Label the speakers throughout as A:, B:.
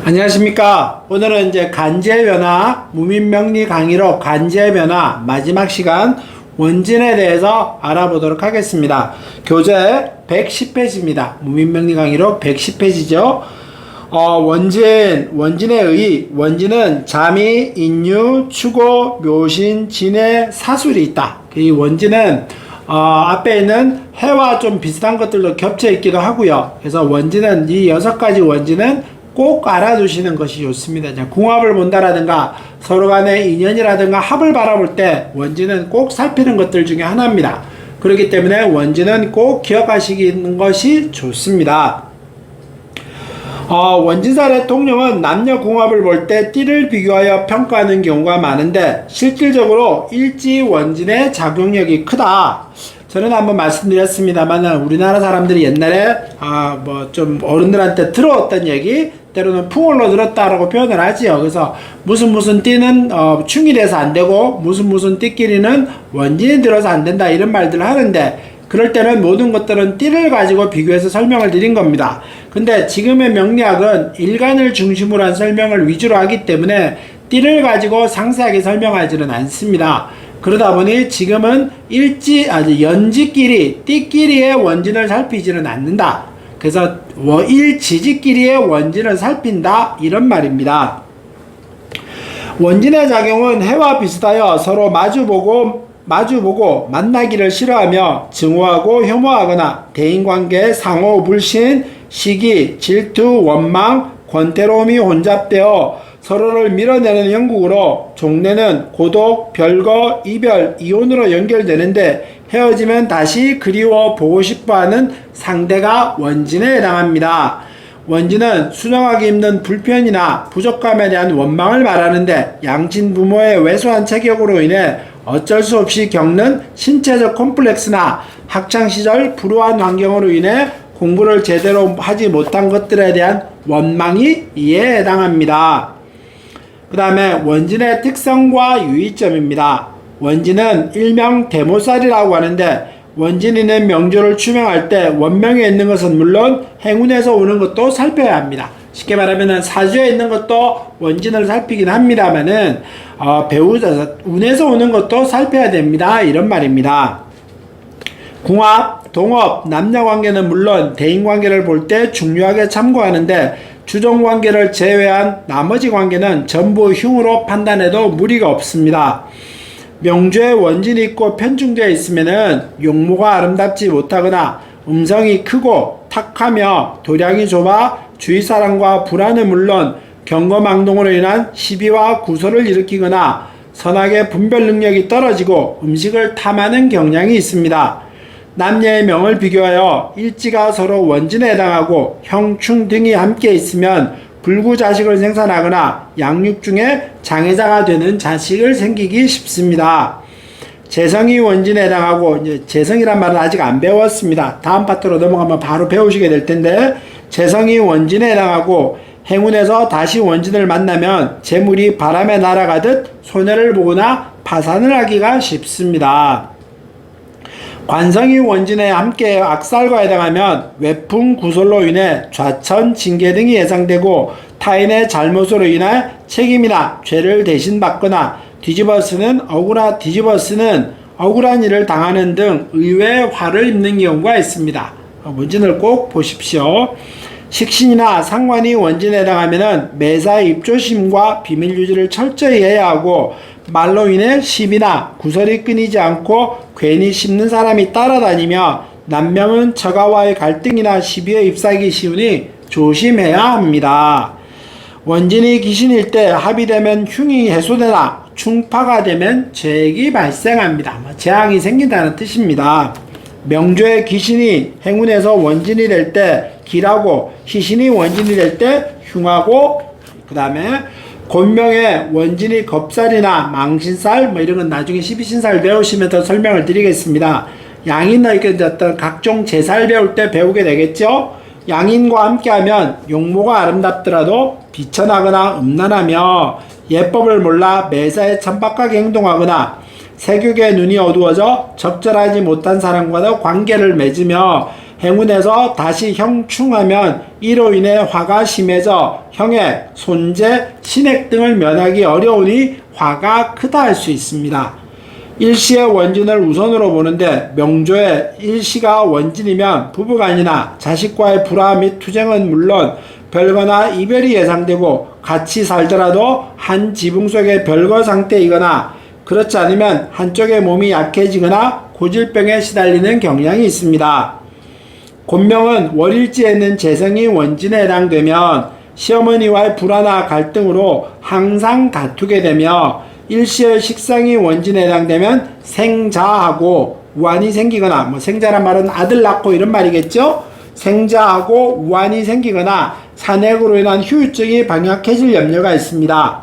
A: 안녕하십니까. 오늘은 이제 간제의 변화, 무민명리 강의로 간제의 변화 마지막 시간 원진에 대해서 알아보도록 하겠습니다. 교재 110페이지입니다. 무민명리 강의로 110페이지죠. 원진의 의, 원진은 자미, 인유, 추고, 묘신, 진해, 사술이 있다. 이 원진은 앞에 있는 해와 좀 비슷한 것들도 겹쳐 있기도 하고요. 그래서 원진은 이 6가지 원진은 꼭 알아두시는 것이 좋습니다. 궁합을 본다라든가 서로 간의 인연이라든가 합을 바라볼 때 원진은 꼭 살피는 것들 중에 하나입니다. 그렇기 때문에 원진은 꼭 기억하시는 것이 좋습니다. 원진살의 통념은 남녀 궁합을 볼 때 띠를 비교하여 평가하는 경우가 많은데 실질적으로 일지 원진의 작용력이 크다. 저는 한번 말씀드렸습니다만 우리나라 사람들이 옛날에 좀 어른들한테 들어왔던 얘기, 때로는 풍월로 들었다라고 표현을 하지요. 그래서 무슨 띠는 충이 돼서 안 되고 무슨 띠끼리는 원진이 들어서 안 된다 이런 말들을 하는데, 그럴 때는 모든 것들은 띠를 가지고 비교해서 설명을 드린 겁니다. 근데 지금의 명리학은 일간을 중심으로 한 설명을 위주로 하기 때문에 띠를 가지고 상세하게 설명하지는 않습니다. 그러다 보니 지금은 연지끼리, 띠끼리의 원진을 살피지는 않는다. 그래서 일지지끼리의 원진을 살핀다 이런 말입니다. 원진의 작용은 해와 비슷하여 서로 마주보고 만나기를 싫어하며 증오하고 혐오하거나 대인관계의 상호 불신, 시기, 질투, 원망, 권태로움이 혼잡되어 서로를 밀어내는 형국으로 종래는 고독, 별거, 이별, 이혼으로 연결되는데 헤어지면 다시 그리워 보고 싶어하는 상대가 원진에 해당합니다. 원진은 수정하기 힘든 불편이나 부족함에 대한 원망을 말하는데 양친 부모의 왜소한 체격으로 인해 어쩔 수 없이 겪는 신체적 콤플렉스나 학창시절 불우한 환경으로 인해 공부를 제대로 하지 못한 것들에 대한 원망이 이에 해당합니다. 그 다음에 원진의 특성과 유의점입니다. 원진은 일명 대모살이라고 하는데 원진이는 명조를 추명할 때 원명에 있는 것은 물론 행운에서 오는 것도 살펴야 합니다. 쉽게 말하면 사주에 있는 것도 원진을 살피긴 합니다만은 운에서 오는 것도 살펴야 됩니다. 이런 말입니다. 궁합, 동업, 남녀관계는 물론 대인관계를 볼 때 중요하게 참고하는데 주종관계를 제외한 나머지 관계는 전부 흉으로 판단해도 무리가 없습니다. 명조에 원진이 있고 편중되어 있으면은 용모가 아름답지 못하거나 음성이 크고 탁하며 도량이 좁아 주위 사람과 불안은 물론 경거망동으로 인한 시비와 구설을 일으키거나 선악의 분별 능력이 떨어지고 음식을 탐하는 경향이 있습니다. 남녀의 명을 비교하여 일지가 서로 원진에 해당하고 형, 충 등이 함께 있으면 불구자식을 생산하거나 양육 중에 장애자가 되는 자식을 생기기 쉽습니다. 재성이 원진에 해당하고, 이제 재성이란 말은 아직 안 배웠습니다. 다음 파트로 넘어가면 바로 배우시게 될 텐데, 재성이 원진에 해당하고 행운에서 다시 원진을 만나면 재물이 바람에 날아가듯 손해를 보거나 파산을 하기가 쉽습니다. 관성이 원진에 함께 악살과 해당하면 외풍 구설로 인해 좌천, 징계 등이 예상되고 타인의 잘못으로 인해 책임이나 죄를 대신 받거나 뒤집어 쓰는 억울한 일을 당하는 등 의외의 화를 입는 경우가 있습니다. 원진을 꼭 보십시오. 식신이나 상관이 원진에 해당하면 매사의 입조심과 비밀 유지를 철저히 해야 하고 말로 인해 시비나 구설이 끊이지 않고 괜히 씹는 사람이 따라다니며 남명은 처가와의 갈등이나 시비에 잎사귀기 쉬우니 조심해야 합니다. 원진이 기신일 때 합의되면 흉이 해소되나 충파가 되면 죄액이 발생합니다. 재앙이 생긴다는 뜻입니다. 명조의 기신이 행운에서 원진이 될 때 기라고, 희신이 원진이 될 때 흉하고, 그 다음에 곤명의 원진이 겁살이나 망신살 이런 건 나중에 12신살 배우시면서 설명을 드리겠습니다. 양인의 어떤 각종 제살 배울 때 배우게 되겠죠. 양인과 함께하면 용모가 아름답더라도 비천하거나 음란하며 예법을 몰라 매사에 천박하게 행동하거나 세격의 눈이 어두워져 적절하지 못한 사람과도 관계를 맺으며 행운에서 다시 형충하면 이로 인해 화가 심해져 형의, 손재, 신액 등을 면하기 어려우니 화가 크다 할 수 있습니다. 일시의 원진을 우선으로 보는데 명조의 일시가 원진이면 부부간이나 자식과의 불화 및 투쟁은 물론 별거나 이별이 예상되고 같이 살더라도 한 지붕 속의 별거 상태이거나 그렇지 않으면 한쪽의 몸이 약해지거나 고질병에 시달리는 경향이 있습니다. 곤명은 월일지에 있는 재성이 원진에 해당되면 시어머니와의 불화나 갈등으로 항상 다투게 되며 일시의 식상이 원진에 해당되면 생자하고 우환이 생기거나 뭐 생자란 말은 아들 낳고 이런 말이겠죠. 생자하고 우환이 생기거나 산액으로 인한 후유증이 방약해질 염려가 있습니다.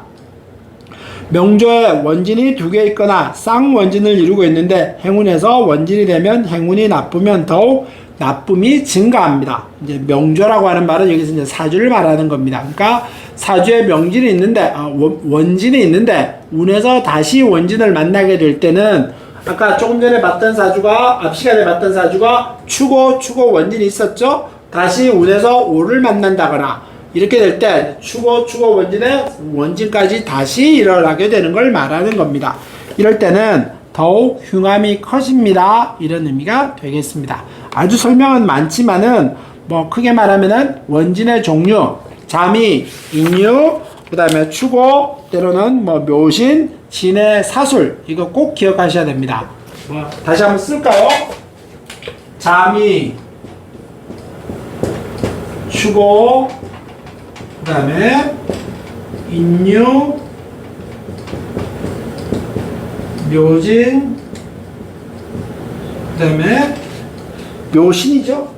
A: 명조에 원진이 2개 있거나 쌍원진을 이루고 있는데 행운에서 원진이 되면 행운이 나쁘면 더욱 나쁨이 증가합니다. 이제 명조라고 하는 말은 여기서 이제 사주를 말하는 겁니다. 그러니까 사주에 명진이 있는데 원진이 있는데 운에서 다시 원진을 만나게 될 때는 아까 조금 전에 봤던 사주가 앞 시간에 봤던 사주가 추고 원진이 있었죠. 다시 운에서 오를 만난다거나 이렇게 될 때 추고 원진에 원진까지 다시 일어나게 되는 걸 말하는 겁니다. 이럴 때는 더욱 흉함이 커집니다. 이런 의미가 되겠습니다. 아주 설명은 많지만은 뭐 크게 말하면은 원진의 종류, 자미, 인유, 그 다음에 추고, 때로는 뭐 묘신, 진의 사술 이거 꼭 기억하셔야 됩니다. 뭐 다시 한번 쓸까요? 자미, 추고, 그 다음에 인유, 묘진, 그 다음에 묘신이죠.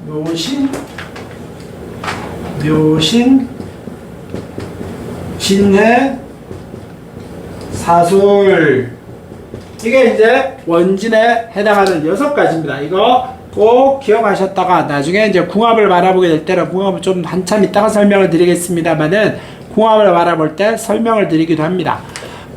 A: 묘신, 진해, 사술. 이게 이제 원진에 해당하는 6가지입니다. 이거 꼭 기억하셨다가 나중에 이제 궁합을 바라보게 될 때는 궁합을 좀 한참 있다가 설명을 드리겠습니다만은 궁합을 바라볼 때 설명을 드리기도 합니다.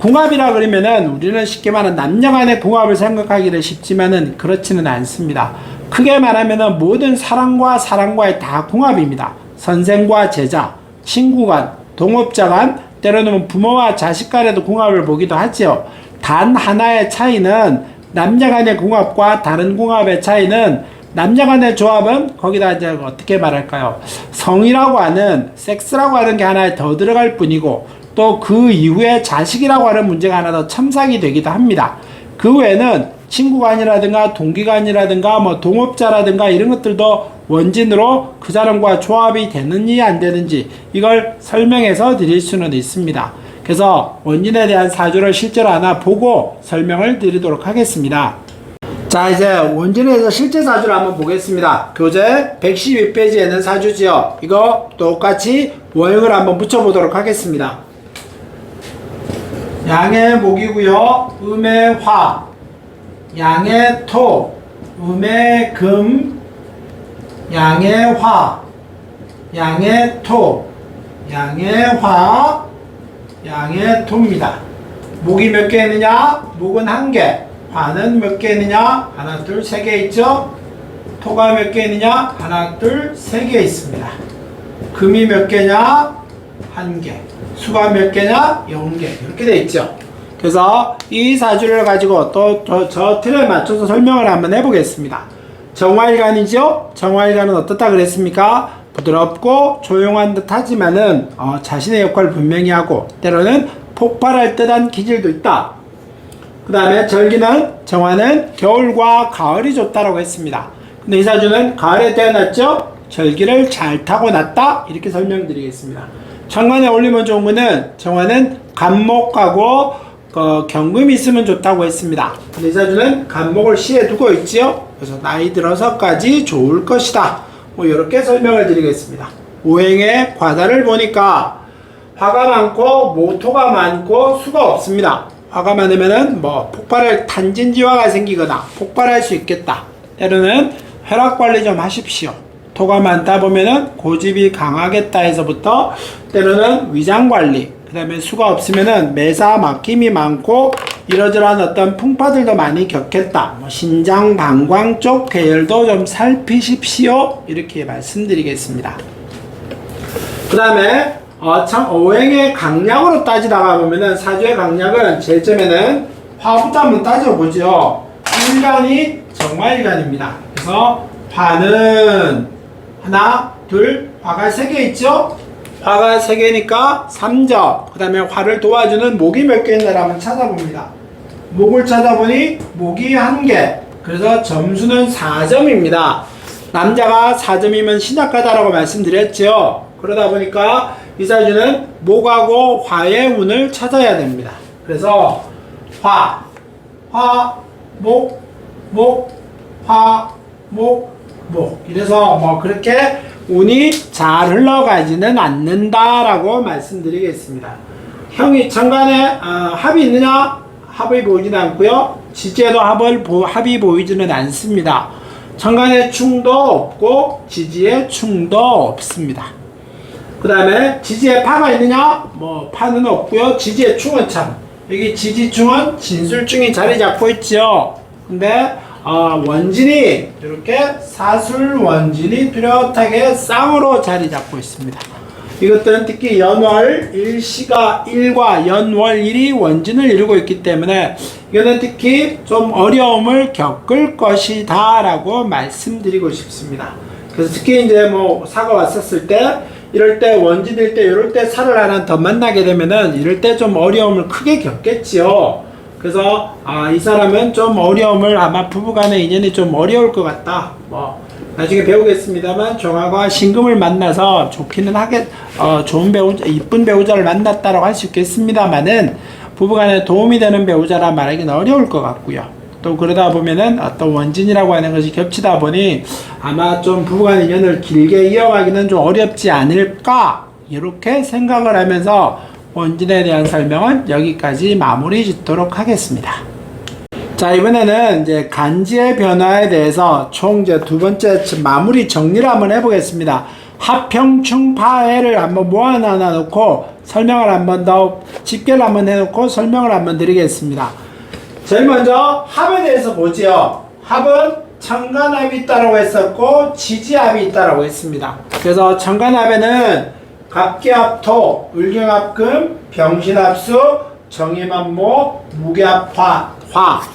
A: 궁합이라 그러면은 우리는 쉽게 말하는 남녀 간의 궁합을 생각하기는 쉽지만은 그렇지는 않습니다. 크게 말하면은 모든 사람과의 다 궁합입니다. 선생과 제자, 친구 간, 동업자 간, 때로는 부모와 자식 간에도 궁합을 보기도 하죠. 단 하나의 차이는 남녀 간의 궁합과 다른 궁합의 차이는 남녀 간의 조합은 거기다 이제 어떻게 말할까요? 성이라고 하는 섹스라고 하는 게 하나 더 들어갈 뿐이고 또 그 이후에 자식이라고 하는 문제가 하나 더 첨삭이 되기도 합니다. 그 외에는 친구간이라든가 동기간이라든가 뭐 동업자라든가 이런 것들도 원진으로 그 사람과 조합이 되는지 안 되는지 이걸 설명해서 드릴 수는 있습니다. 그래서 원진에 대한 사주를 실제로 하나 보고 설명을 드리도록 하겠습니다. 자, 이제 원진에 대해서 실제 사주를 한번 보겠습니다. 교재 112페이지에 있는 사주지요. 이거 똑같이 원형을 한번 붙여보도록 하겠습니다. 양의 목이고요. 음의 화, 양의 토, 음의 금, 양의 화, 양의 토, 양의 화, 양의 토입니다. 목이 몇 개 있느냐? 목은 1개. 화는 몇 개 있느냐? 하나, 둘, 3개 있죠? 토가 몇 개 있느냐? 하나, 둘, 3개 있습니다. 금이 몇 개냐? 1개. 수가 몇 개냐? 0개. 이렇게 돼 있죠. 그래서 이 사주를 가지고 또 저 틀에 맞춰서 설명을 한번 해보겠습니다. 정화일간이죠? 정화일간은 어떻다 그랬습니까? 부드럽고 조용한 듯 하지만은 자신의 역할을 분명히 하고 때로는 폭발할 듯한 기질도 있다. 그 다음에 절기는 정화는 겨울과 가을이 좋다라고 했습니다. 근데 이 사주는 가을에 태어났죠? 절기를 잘 타고났다 이렇게 설명드리겠습니다. 정관에 올리면 좋은 거는 정화는 간목하고 경금이 있으면 좋다고 했습니다. 근데 이 사주는 간목을 시에 두고 있지요. 그래서 나이 들어서까지 좋을 것이다. 뭐 이렇게 설명을 드리겠습니다. 오행의 과다를 보니까 화가 많고 모토가 많고 수가 없습니다. 화가 많으면은 뭐 폭발할 탄진지화가 생기거나 폭발할 수 있겠다. 때로는 혈압 관리 좀 하십시오. 토가 많다 보면은 고집이 강하겠다 해서부터 때로는 위장 관리, 그 다음에 수가 없으면은 매사 막힘이 많고 이러저러한 어떤 풍파들도 많이 겪겠다. 뭐 신장, 방광 쪽 계열도 좀 살피십시오. 이렇게 말씀드리겠습니다. 그 다음에 오행의 강약으로 따지다가 보면은 사주의 강약은 제일 처음에는 화부터 한번 따져보죠. 일간이 정화일간입니다. 그래서 화는 하나, 둘, 화가 3개 있죠? 화가 3개니까 3점. 그 다음에 화를 도와주는 목이 몇 개 있나를 한번 찾아봅니다. 목을 찾아보니 목이 1개. 그래서 점수는 4점입니다. 남자가 4점이면 신약하다라고 말씀드렸죠. 그러다 보니까 이 사주는 목하고 화의 운을 찾아야 됩니다. 그래서 화, 목, 화, 목. 이래서 뭐 그렇게 운이 잘 흘러가지는 않는다라고 말씀드리겠습니다. 형이 천간에 합이 있느냐? 합이 보이지는 않고요. 지지에도 합이 보이지는 않습니다. 천간에 충도 없고 지지에 충도 없습니다. 그 다음에 지지에 파가 있느냐? 뭐 파는 없고요. 지지에 충은 참 여기 지지충은 진술충이 자리 잡고 있죠. 근데 원진이 이렇게 사술 원진이 뚜렷하게 쌍으로 자리 잡고 있습니다. 이것들은 특히 연월 일시가 1과 연월 1이 원진을 이루고 있기 때문에 이거는 특히 좀 어려움을 겪을 것이다 라고 말씀드리고 싶습니다. 그래서 특히 이제 뭐 사가 왔었을 때 이럴 때 원진일 때 이럴 때 살을 하나 더 만나게 되면은 이럴 때 좀 어려움을 크게 겪겠지요. 그래서 이 사람은 좀 어려움을 아마 부부간의 인연이 좀 어려울 것 같다. 뭐 나중에 배우겠습니다만 정화가 신금을 만나서 좋기는 좋은 배우자, 이쁜 배우자를 만났다라고 할 수 있겠습니다만은 부부간에 도움이 되는 배우자라 말하기는 어려울 것 같고요. 또 그러다 보면은 어떤 원진이라고 하는 것이 겹치다 보니 아마 좀 부부간 인연을 길게 이어가기는 좀 어렵지 않을까 이렇게 생각을 하면서 원진에 대한 설명은 여기까지 마무리 짓도록 하겠습니다. 자, 이번에는 이제 간지의 변화에 대해서 총 이제 두 번째 마무리 정리를 한번 해보겠습니다. 합평충파해를 한번 모아놔 놓고 설명을 한번 더 집계를 한번 해놓고 설명을 한번 드리겠습니다. 제일 먼저 합에 대해서 보지요. 합은 천간합이 있다고 했었고 지지합이 있다고 했습니다. 그래서 천간합에는 갑기합토, 을경합금, 병신합수, 정임합모, 무기합화,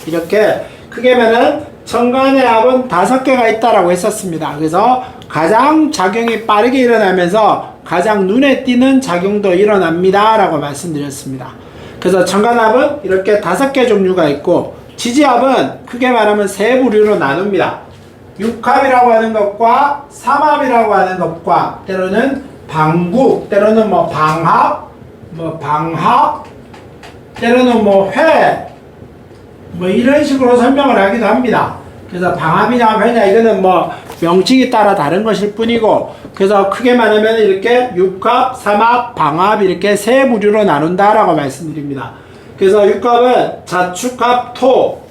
A: 이렇게 크게 보면은 천간의 합은 5개가 있다라고 했었습니다. 그래서 가장 작용이 빠르게 일어나면서 가장 눈에 띄는 작용도 일어납니다 라고 말씀드렸습니다. 그래서 천간합은 이렇게 5개 종류가 있고 지지합은 크게 말하면 3부류로 나눕니다. 육합이라고 하는 것과 삼합이라고 하는 것과 때로는 방국, 때로는 뭐 방합, 때로는 뭐 회, 뭐 이런 식으로 설명을 하기도 합니다. 그래서 방합이냐 회냐 이거는 뭐 명칭에 따라 다른 것일 뿐이고, 그래서 크게 말하면 이렇게 육합, 삼합, 방합 이렇게 3부류로 나눈다라고 말씀드립니다. 그래서 육합은 자축합토,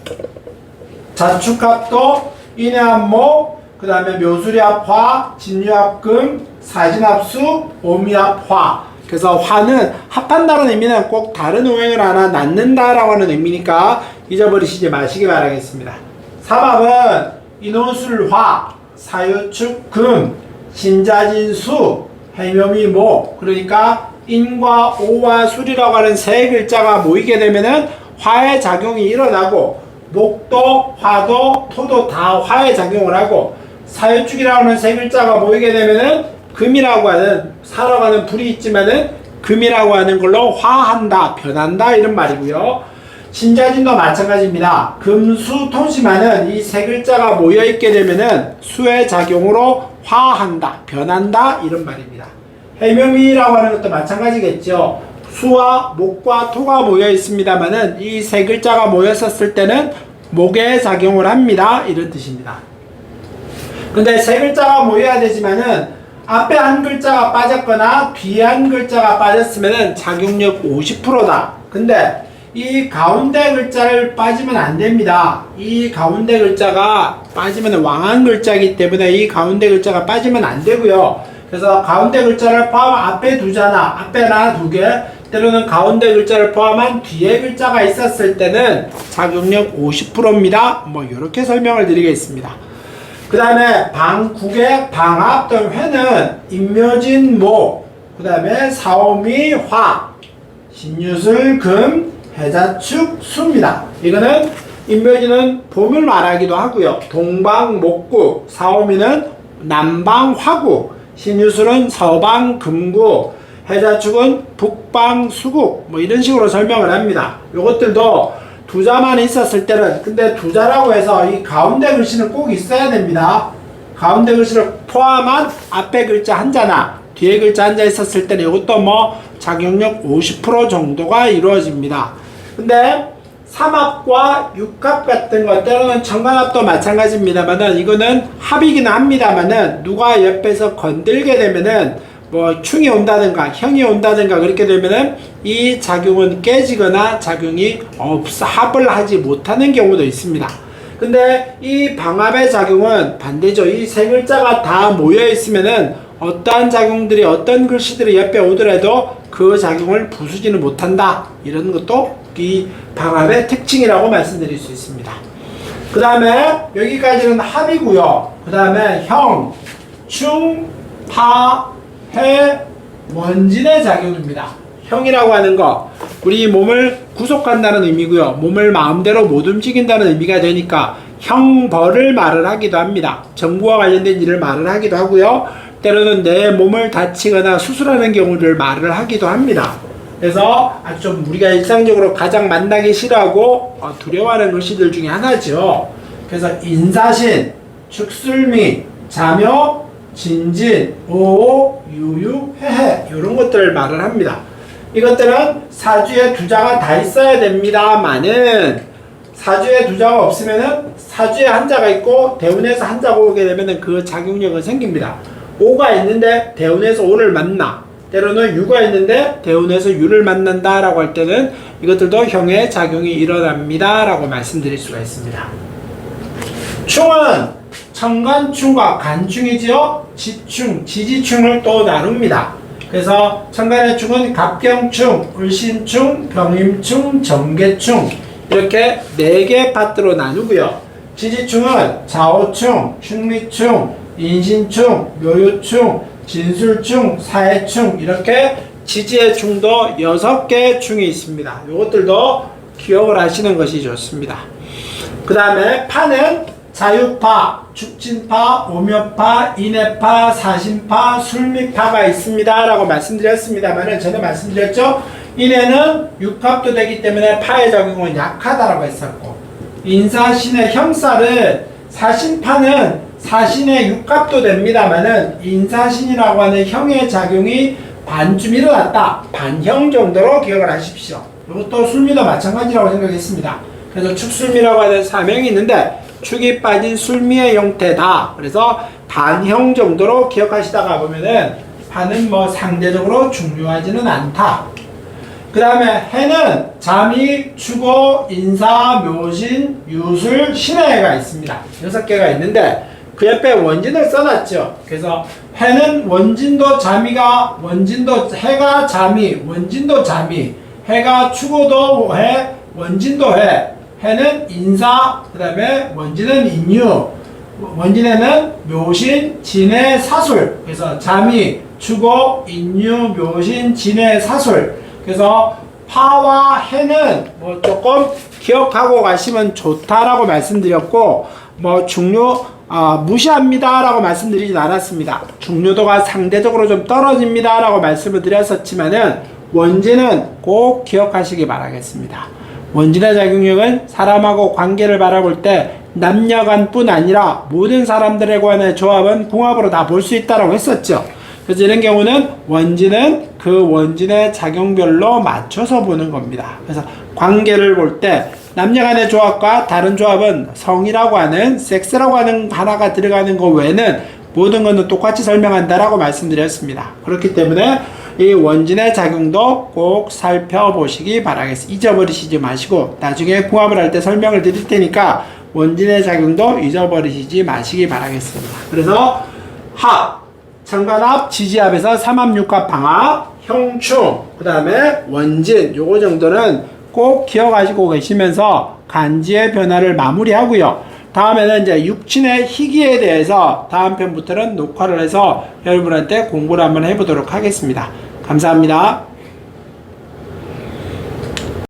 A: 자축합토, 인해합모, 그 다음에 묘수리합화, 진유합금, 사진합수, 오미합화. 그래서 화는 합한다는 의미는 꼭 다른 오행을 하나 낳는다라고 하는 의미니까 잊어버리시지 마시기 바라겠습니다. 삼합은 인호술화, 사유축금, 신자진수, 해묘미모, 그러니까 인과 오와 술이라고 하는 3글자가 모이게 되면은 화의 작용이 일어나고, 목도 화도 토도 다 화의 작용을 하고, 사유축이라고 하는 3글자가 모이게 되면은 금이라고 하는, 살아가는 불이 있지만은 금이라고 하는 걸로 화한다, 변한다 이런 말이고요. 신자진도 마찬가지입니다. 금수 토지만은 이 3글자가 모여있게 되면은 수의 작용으로 화한다, 변한다 이런 말입니다. 해묘미라고 하는 것도 마찬가지겠죠. 수와 목과 토가 모여 있습니다만은 이 3글자가 모였었을 때는 목에 작용을 합니다 이런 뜻입니다. 근데 3글자가 모여야 되지만은 앞에 한 글자가 빠졌거나 뒤에 한 글자가 빠졌으면은 작용력 50%다. 근데 이 가운데 글자를 빠지면 안 됩니다. 이 가운데 글자가 빠지면 왕한 글자이기 때문에 이 가운데 글자가 빠지면 안 되고요. 그래서 가운데 글자를 앞에 두잖아. 앞에 하나 2개, 때로는 가운데 글자를 포함한 뒤에 글자가 있었을 때는 작용력 50%입니다. 뭐 이렇게 설명을 드리겠습니다. 그 다음에 방국의 방합 또는 회는 임묘진 모, 그 다음에 사오미 화, 신유술 금, 해자축 수입니다. 이거는 임묘진은 봄을 말하기도 하고요. 동방 목구, 사오미는 남방 화구, 신유술은 서방 금구, 해자축은 북방 수국, 뭐 이런 식으로 설명을 합니다. 요것들도 두자만 있었을 때는, 근데 두자라고 해서 이 가운데 글씨는 꼭 있어야 됩니다. 가운데 글씨를 포함한 앞에 글자 한자나 뒤에 글자 한자 있었을 때는 이것도 뭐 작용력 50% 정도가 이루어집니다. 근데 삼합과 육합 같은 것, 때로는 청간합도 마찬가지입니다만은 이거는 합이긴 합니다만은 누가 옆에서 건들게 되면은 뭐 충이 온다든가 형이 온다든가 그렇게 되면은 이 작용은 깨지거나 작용이 합을 하지 못하는 경우도 있습니다. 근데 이 방합의 작용은 반대죠. 이 세 글자가 다 모여 있으면은 어떠한 작용들이 어떤 글씨들이 옆에 오더라도 그 작용을 부수지는 못한다. 이런 것도 이 방합의 특징이라고 말씀드릴 수 있습니다. 그 다음에 여기까지는 합이고요. 그 다음에 형, 충, 파, 해, 원진의 작용입니다. 형이라고 하는 거, 우리 몸을 구속한다는 의미고요. 몸을 마음대로 못 움직인다는 의미가 되니까 형벌을 말을 하기도 합니다. 정부와 관련된 일을 말을 하기도 하고요. 때로는 내 몸을 다치거나 수술하는 경우를 말을 하기도 합니다. 그래서 아주 좀 우리가 일상적으로 가장 만나기 싫어하고 두려워하는 글씨들 중에 하나죠. 그래서 인사신, 축술미, 자묘, 진진, 오오, 유유, 해해 이런 것들을 말을 합니다. 이것들은 사주에 두자가 다 있어야 됩니다만은 사주에 두자가 없으면은 사주에 한자가 있고 대운에서 한자가 오게 되면은 그 작용력은 생깁니다. 오가 있는데 대운에서 오를 만나, 때로는 유가 있는데 대운에서 유를 만난다 라고 할 때는 이것들도 형의 작용이 일어납니다 라고 말씀드릴 수가 있습니다. 충은 청간충과 간충이지요. 지충, 지지충을 또 나눕니다. 그래서 청간의 충은 갑경충, 을신충, 병임충, 정계충 이렇게 4개 파트로 나누고요. 지지충은 자오충, 충리충, 인신충, 묘유충, 진술충, 사해충 이렇게 지지의 충도 6개의 충이 있습니다. 이것들도 기억을 하시는 것이 좋습니다. 그 다음에 파는 자유파, 축진파, 오묘파, 인해파, 사신파, 술미파가 있습니다 라고 말씀드렸습니다만 전에 말씀드렸죠. 인해는 육합도 되기 때문에 파의 작용은 약하다라고 했었고, 인사신의 형살은 사신파는 사신의 육합도 됩니다만은 인사신이라고 하는 형의 작용이 반쯤 일어났다, 반형 정도로 기억을 하십시오. 이것도 술미도 마찬가지라고 생각했습니다. 그래서 축술미라고 하는 사명이 있는데 축이 빠진 술미의 형태다. 그래서 반형 정도로 기억하시다가 보면은 파는 뭐 상대적으로 중요하지는 않다. 그 다음에 해는 잠이, 추고, 인사, 묘신, 유술, 신해가 있습니다. 6개가 있는데 그 옆에 원진을 써놨죠. 그래서 해는 원진도 잠이가, 원진도 해가 잠이, 원진도 잠이, 해가 추고도 해, 원진도 해, 해는 인사, 그 다음에 원진은 인유, 원진에는 묘신, 진해, 사술. 그래서 잠이, 추고, 인유, 묘신, 진해, 사술. 그래서 파와 해는 뭐 조금 기억하고 가시면 좋다라고 말씀드렸고, 뭐 무시합니다 라고 말씀드리진 않았습니다. 중요도가 상대적으로 좀 떨어집니다 라고 말씀을 드렸었지만은 원진은 꼭 기억하시기 바라겠습니다. 원진의 작용력은 사람하고 관계를 바라볼 때 남녀간 뿐 아니라 모든 사람들에 관한 조합은 궁합으로 다 볼 수 있다고 했었죠. 그래서 이런 경우는 원진은 그 원진의 작용별로 맞춰서 보는 겁니다. 그래서 관계를 볼 때 남녀간의 조합과 다른 조합은 성이라고 하는, 섹스라고 하는 하나가 들어가는 것 외에는 모든 것은 똑같이 설명한다라고 말씀드렸습니다. 그렇기 때문에 이 원진의 작용도 꼭 살펴보시기 바라겠습니다. 잊어버리시지 마시고 나중에 궁합을 할 때 설명을 드릴 테니까 원진의 작용도 잊어버리시지 마시기 바라겠습니다. 그래서 합, 상관합, 지지합에서 삼합육합, 방합, 형충, 그 다음에 원진, 요거 정도는 꼭 기억하시고 계시면서 간지의 변화를 마무리하고요. 다음에는 이제 육친의 희귀에 대해서 다음 편부터는 녹화를 해서 여러분한테 공부를 한번 해보도록 하겠습니다. 감사합니다.